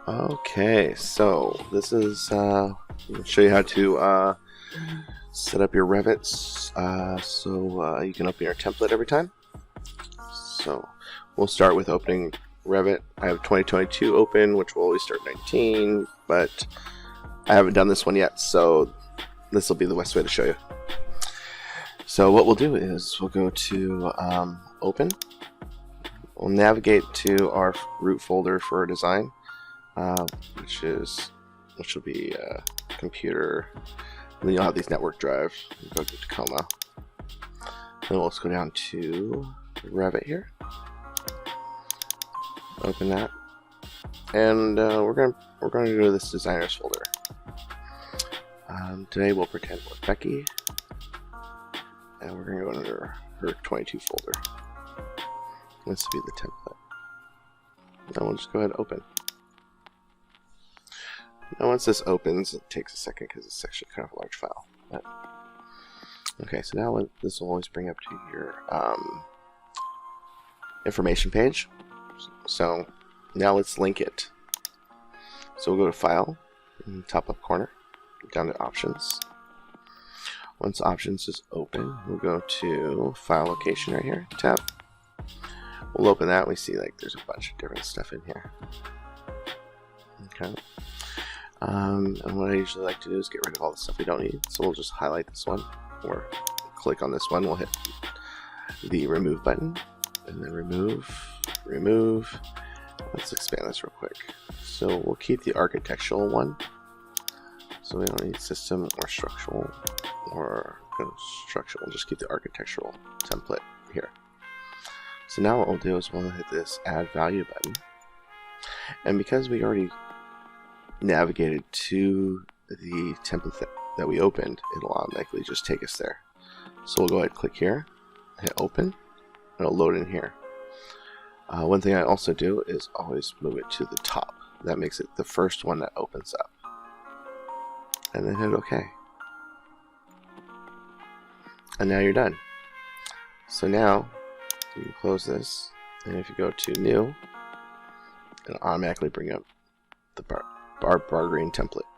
Okay, so this is I'm going to show you how to set up your Revits so you can open your template every time. So we'll start with opening Revit. I have 2022 open, which will always start 19, but I haven't done this one yet, so this will be the best way to show you. So what we'll do is we'll go to Open. We'll navigate to our root folder for our design, which will be computer. And then you'll have these network drives. We'll go to Tacoma. Then we'll just go down to Revit here. Open that, and we're going to go to this designers folder. Today we'll pretend we're Becky, and we're going to go under her 22 folder. This will be the template. Then we'll just go ahead and open. Now once this opens, it takes a second because it's actually kind of a large file. But, okay, so now this will always bring up to your information page. So now let's link it. So we'll go to File, in the top left corner, down to Options. Once Options is open, we'll go to File Location right here, tab. We'll open that, and we see like there's a bunch of different stuff in here. Okay. And what I usually like to do is get rid of all the stuff we don't need. So we'll just highlight this one, or click on this one. We'll hit the Remove button, and then Remove. Let's expand this real quick. So we'll keep the architectural one. So we don't need system or structural or construction. We'll just keep the architectural template here. So now what we'll do is we'll hit this Add Value button. And because we already navigated to the template that we opened, it'll automatically just take us there. So we'll go ahead and click here, hit Open, and it'll load in here. One thing I also do is always move it to the top. That makes it the first one that opens up. And then hit OK. And now you're done. So now you can close this, and if you go to New, it'll automatically bring up the bar green template.